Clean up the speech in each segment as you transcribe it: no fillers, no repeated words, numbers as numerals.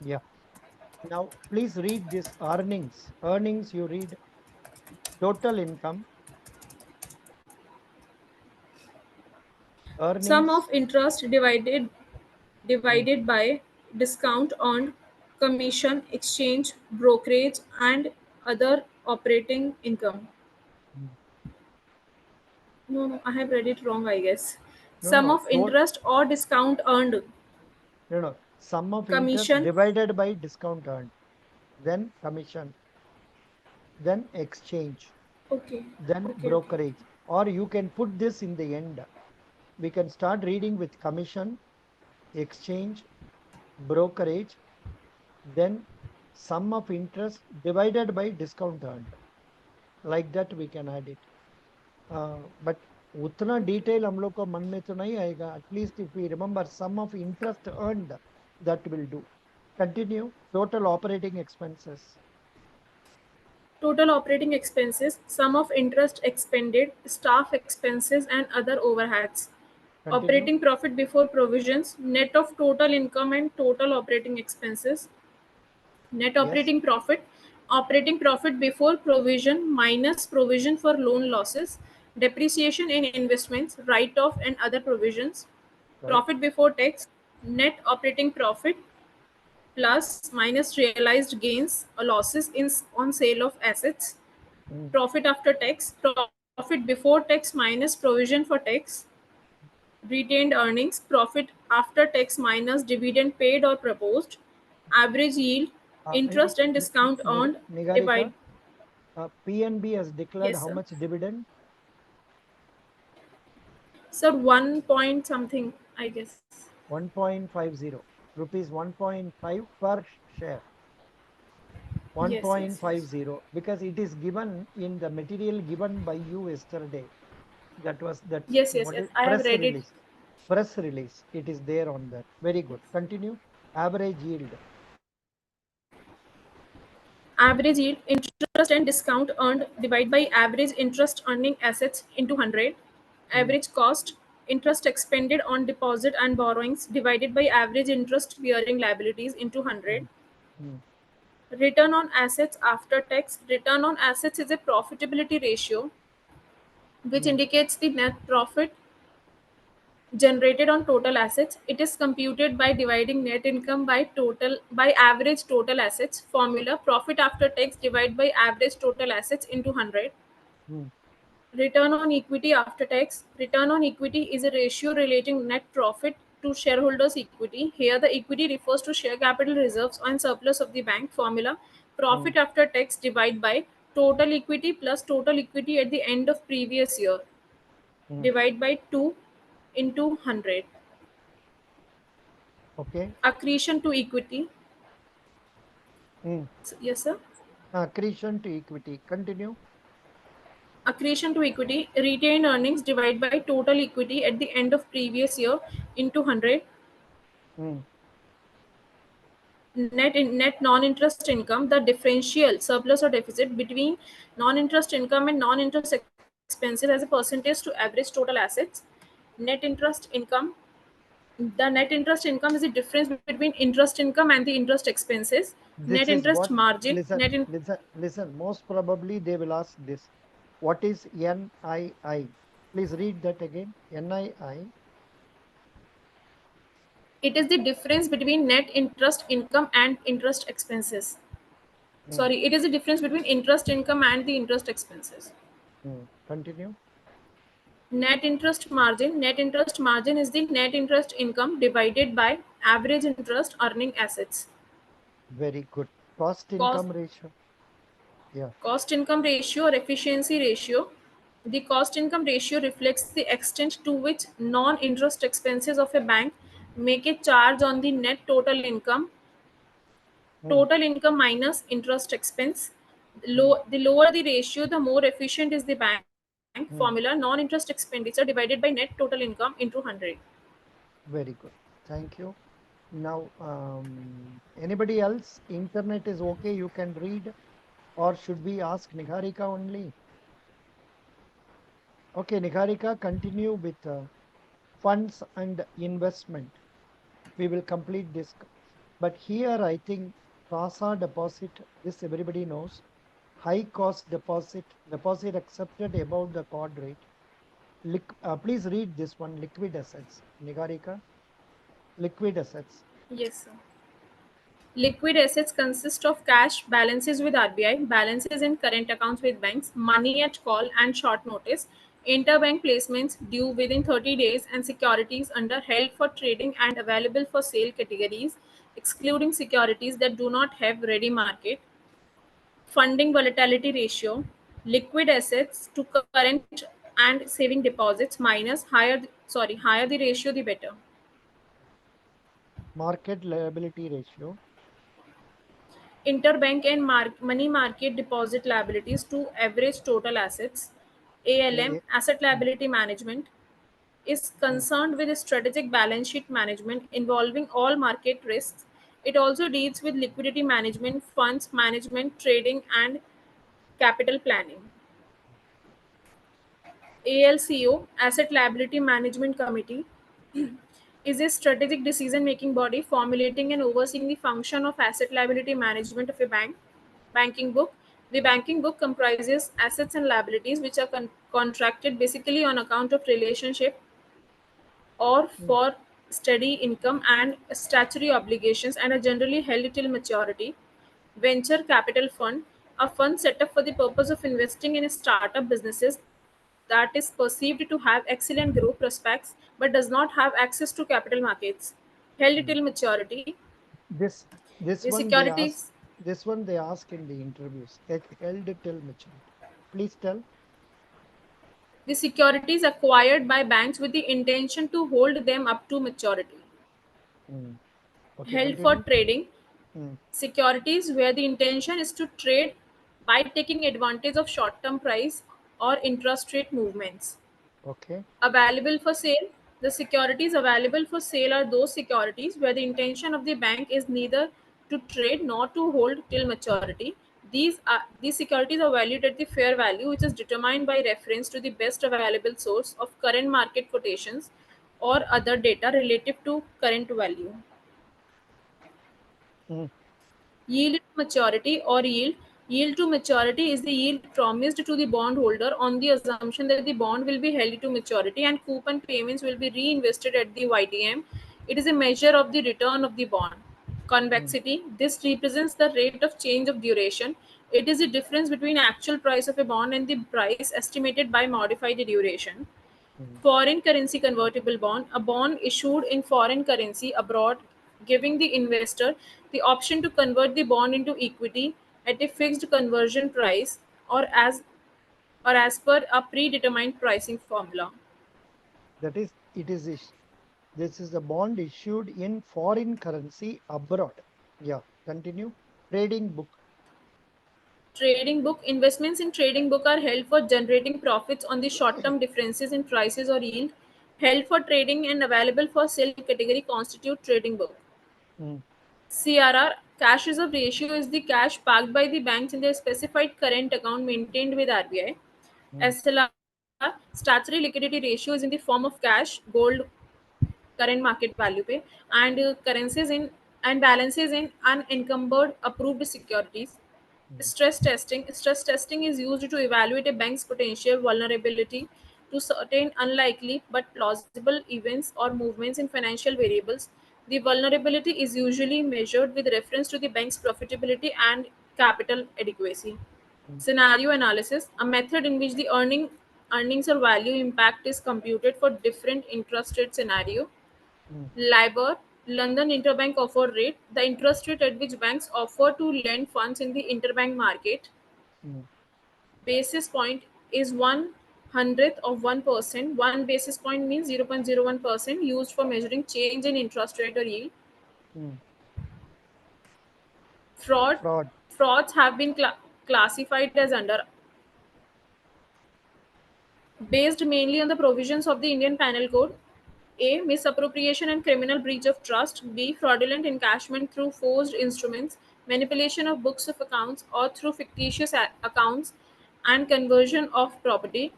Yeah. Now, please read this earnings. Earnings, you read total income, Sum earnings. of interest Mm, divided by discount on commission, exchange, brokerage, and other operating income. mm. No, I have read it wrong, I guess. No, Sum no, of interest or discount earned. no. Sum of interest Commission. divided by discount earned, then commission, then exchange, Okay. then Okay. Okay. brokerage. Or you can put this in the end. We can start reading with commission, exchange, brokerage, then sum of interest divided by discount earned. Like that we can add it. But उतना detail हम लोग को मन में तो नहीं आएगा. At least if we remember sum of interest earned, that will do. Continue. Total operating expenses. Total operating expenses, sum of interest expended, staff expenses, and other overheads. Continue. Operating profit before provisions, net of total income and total operating expenses. Net Yes. operating profit before provision minus provision for loan losses, depreciation in investments, write off, and other provisions. Right. Profit before tax, net operating profit plus minus realized gains or losses on sale of assets. Mm. Profit after tax, profit before tax minus provision for tax. Retained earnings, profit after tax minus dividend paid or proposed. Average yield, Eh, interest and discount earned, Nigarika, divide. PNB has declared Yes, how sir. much dividend? Sir, 1 point something, I guess. 1.50 rupees, 1.5 per share. Yes, yes, yes. 1.50 because it is given in the material given by you yesterday. That was that Yes, yes, what yes. is I have press read it. release. Press release. It is there on that. Very good. Continue. Average yield. Average yield, interest and discount earned divide by average interest earning assets into 100. Mm, Average cost, interest expended on deposit and borrowings divided by average interest bearing liabilities into 100. mm, mm, Return on assets after tax. Return on assets is a profitability ratio which mm. indicates the net profit generated on total assets. It is computed by dividing net income by average total assets. Formula: profit after tax divided by average total assets into 100. Mm, Return on equity after tax. Return on equity is a ratio relating net profit to shareholders' equity. Here, the equity refers to share capital reserves and surplus of the bank. Formula: mm, profit after tax divided by total equity plus total equity at the end of previous year. mm. Divide by 2 into 100. Okay. Accretion to equity. Mm. Yes, sir. Accretion to equity. Continue. Accretion to equity. Retained earnings divided by total equity at the end of previous year into 100. Mm, Net non-interest income, the differential surplus or deficit between non-interest income and non-interest expenses as a percentage to average total assets. Net interest income, the net interest income is the difference between interest income and the interest expenses. Net This is interest what, margin, listen. Most probably they will ask this. What is NII? Please read that again. NII. it is the difference between net interest income and interest expenses. Mm, Sorry, it is the difference between interest income and the interest expenses. Continue. Net interest margin is the net interest income divided by average interest earning assets. Very good. Cost Cost income ratio. Yeah. cost income ratio or efficiency ratio. The cost income ratio reflects the extent to which non interest expenses of a bank make a charge on the net total income. Mm, Total income minus interest expense. mm, The lower the ratio, the more efficient is the bank. Formula: mm. non-interest expenditure divided by net total income into 100. Very good. Thank you. Now, anybody else? Internet is okay. You can read, or should we ask Niharika only? Okay, Niharika, continue with funds and investment. We will complete this. But here, I think CASA deposit, this everybody knows, high cost deposit accepted above the card rate. Please read this one, liquid assets. Nigarika, liquid assets. Yes, sir. Liquid assets consist of cash, balances with RBI, balances in current accounts with banks, money at call and short notice, interbank placements due within 30 days, and securities under held for trading and available for sale categories, excluding securities that do not have ready market. Funding volatility ratio, liquid assets to current and saving deposits minus higher the ratio the better. Market liability ratio. Interbank and money market deposit liabilities to average total assets. ALM, A, asset mm, liability management, is mm, concerned with strategic balance sheet management involving all market risks. It also deals with liquidity management, funds management, trading, and capital planning. ALCO, Asset Liability Management Committee, is a strategic decision making body formulating and overseeing the function of asset liability management of a bank. Banking book. The banking book comprises assets and liabilities which are contracted basically on account of relationship or mm, for steady income and statutory obligations and are generally held till maturity. Venture capital fund, a fund set up for the purpose of investing in startup businesses that is perceived to have excellent growth prospects but does not have access to capital markets. Held mm. till maturity. This The this one they ask securities this one they ask in the interviews. Held till maturity. Please tell. the securities acquired by banks with the intention to hold them up to maturity. Mm. Okay, Held for continue. trading, Mm. securities where the intention is to trade by taking advantage of short term price or interest rate movements. Okay. Available for sale, the securities available for sale are those securities where the intention of the bank is neither to trade nor to hold till maturity. These securities are valued at the fair value, which is determined by reference to the best available source of current market quotations or other data relative to current value. Mm. Yield to maturity or yield. Yield to maturity is the yield promised to the bondholder on the assumption that the bond will be held to maturity and coupon payments will be reinvested at the YTM. It is a measure of the return of the bond. Mm. Convexity. This represents the rate of change of duration. It is the difference between actual price of a bond and the price estimated by modified duration. Mm. Foreign currency convertible bond, a bond issued in foreign currency abroad, giving the investor the option to convert the bond into equity at a fixed conversion price or as per a predetermined pricing formula. That is, this is a bond issued in foreign currency abroad. Yeah, continue. Trading book. Trading book investments in trading book are held for generating profits on the short term differences in prices or yield. Held for trading and available for sale category constitute trading book. Mm. CRR, cash reserve ratio, is the cash parked by the banks in their specified current account maintained with RBI. Mm. SLR, statutory liquidity ratio, is in the form of cash, gold, current market value pay, and currencies in and balances in unencumbered approved securities. Mm. Stress testing is used to evaluate a bank's potential vulnerability to certain unlikely but plausible events or movements in financial variables. The vulnerability is usually measured with reference to the bank's profitability and capital adequacy. Mm. Scenario analysis, a method in which the earnings or value impact is computed for different interest rate scenario. Mm. LIBOR, London Interbank Offer Rate, the interest rate at which banks offer to lend funds in the interbank market. Mm. Basis point is 1/100th of 1%. 1 basis point means 0.01% used for measuring change in interest rate or yield. Mm. Fraud. Fraud. Frauds have been classified as under based mainly on the provisions of the Indian Penal Code. A. Misappropriation and criminal breach of trust. B. Fraudulent encashment through forged instruments, manipulation of books of accounts, or through fictitious accounts and conversion of property.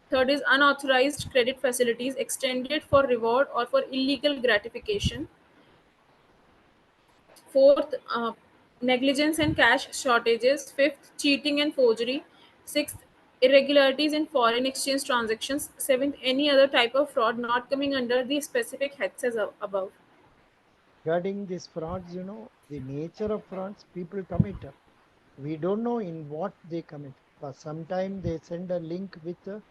Third is unauthorized credit facilities extended for reward or for illegal gratification. Fourth, negligence and cash shortages. Fifth, cheating and forgery. Sixth, irregularities in foreign exchange transactions. Seventh, any other type of fraud not coming under the specific heads as above. Regarding these frauds, the nature of frauds people commit. We don't know in what they commit. But sometimes they send a link with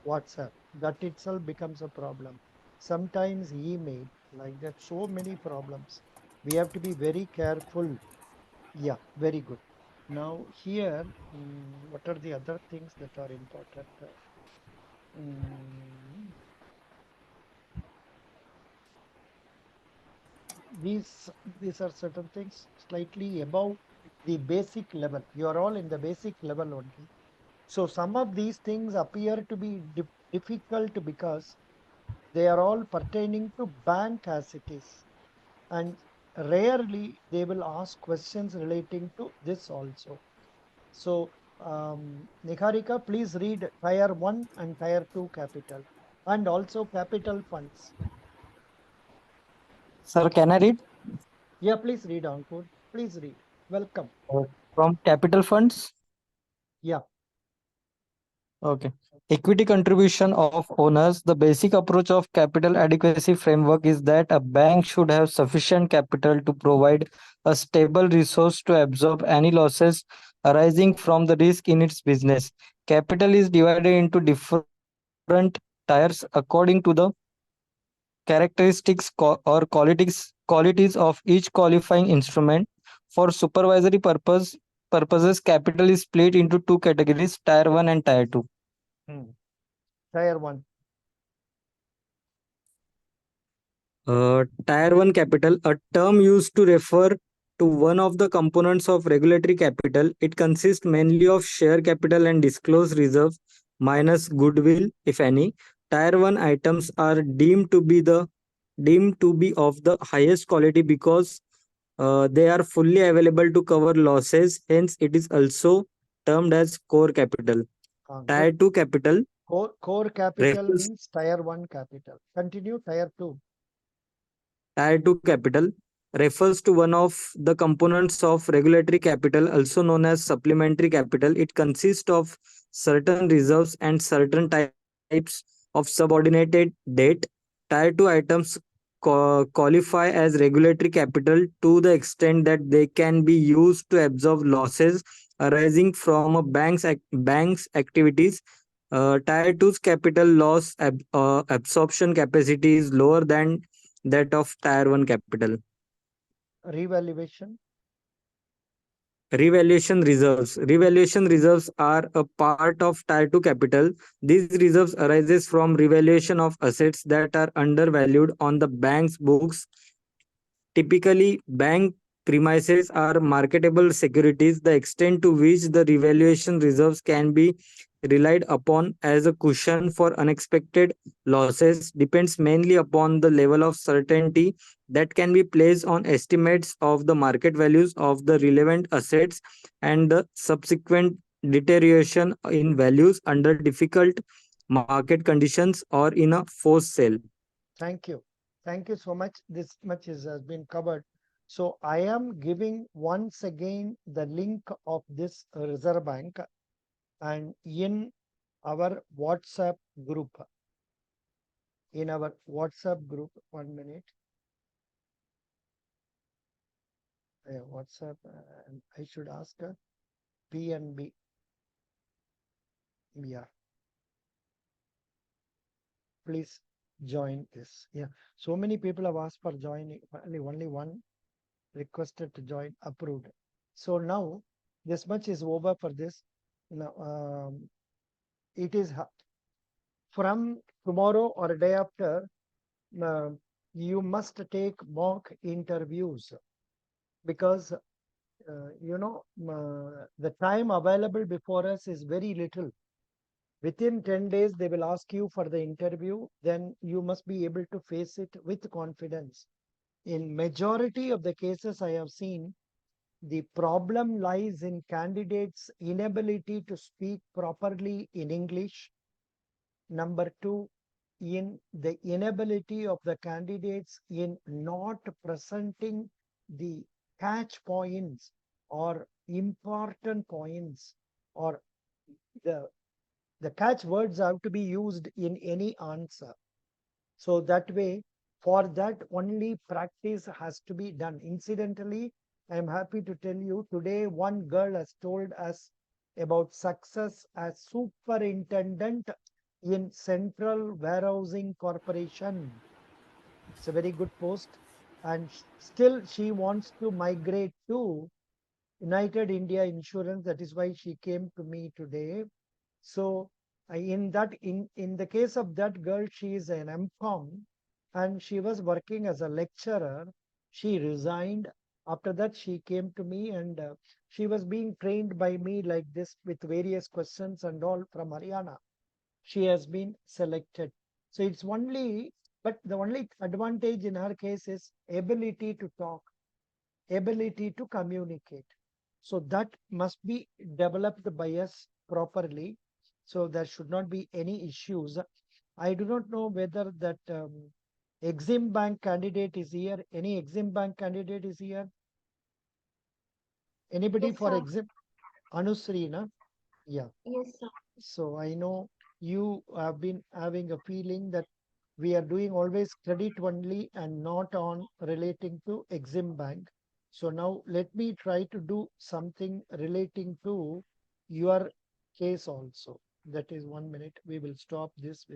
WhatsApp. That itself becomes a problem. Sometimes email, like that, so many problems. We have to be very careful. Yeah, very good. Now here, what are the other things that are important? Mm, these are certain things slightly above the basic level. You are all in the basic level only. So some of these things appear to be difficult because they are all pertaining to bank as it is. And rarely they will ask questions relating to this also. So Niharika, please read Tier 1 and Tier 2 capital and also capital funds. Sir, can I read? Yeah, please read, Ankur. Please read. Welcome. From capital funds? Yeah. Okay. Equity contribution of owners. The basic approach of capital adequacy framework is that a bank should have sufficient capital to provide a stable resource to absorb any losses arising from the risk in its business. Capital is divided into different tiers according to the characteristics or qualities of each qualifying instrument. For supervisory purposes, capital is split into two categories, tier 1 and tier 2. Tier 1. Tier 1 capital, a term used to refer to one of the components of regulatory capital. It consists mainly of share capital and disclosed reserves minus goodwill, if any. Tier 1 items are deemed to be of the highest quality because they are fully available to cover losses. Hence, it is also termed as core capital. Tier Good. 2 capital Core capital refers means Tier 1 capital. Continue Tier 2. Tier 2 capital refers to one of the components of regulatory capital, also known as supplementary capital. It consists of certain reserves and certain types of subordinated debt. Tier 2 items qualify as regulatory capital to the extent that they can be used to absorb losses arising from a bank's activities. Tier 2's capital loss absorption capacity is lower than that of tier 1 capital. Revaluation. Revaluation reserves are a part of tier 2 capital. These reserves arises from revaluation of assets that are undervalued on the bank's books. Typically, bank premises are marketable securities. The extent to which the revaluation reserves can be relied upon as a cushion for unexpected losses depends mainly upon the level of certainty that can be placed on estimates of the market values of the relevant assets and the subsequent deterioration in values under difficult market conditions or in a forced sale. Thank you. Thank you so much. This much has been covered. So I am giving once again the link of this Reserve Bank and in our WhatsApp group. In our WhatsApp group, 1 minute. WhatsApp, I should ask PNB. Yeah. Please join this. Yeah. So many people have asked for joining. Only one requested to join, approved. So now this much is over for this. Now it is from tomorrow or day after. You must take mock interviews because the time available before us is very little. Within 10 days, they will ask you for the interview. Then you must be able to face it with confidence. In majority of the cases I have seen, the problem lies in candidates' inability to speak properly in English. Number two, in the inability of the candidates in not presenting the catch points or important points, or the catch words have to be used in any answer. So that way, for that only practice has to be done. Incidentally, I am happy to tell you today one girl has told us about success as superintendent in Central Warehousing Corporation. It's a very good post. And still she wants to migrate to United India Insurance. That is why she came to me today. So in the case of that girl, she is an MCom and she was working as a lecturer. She resigned. After that, she came to me and she was being trained by me like this with various questions and all from Haryana. She has been selected. So it's only, but the only advantage in her case is ability to talk, ability to communicate. So that must be developed by us properly. So there should not be any issues. I do not know whether that Exim Bank candidate is here. Any Exim Bank candidate is here? Anybody Yes, for sir. Exim? Anusri, na? Yeah. Yes, sir. So I know you have been having a feeling that we are doing always credit only and not on relating to Exim Bank. So now let me try to do something relating to your case also. That is 1 minute. We will stop this with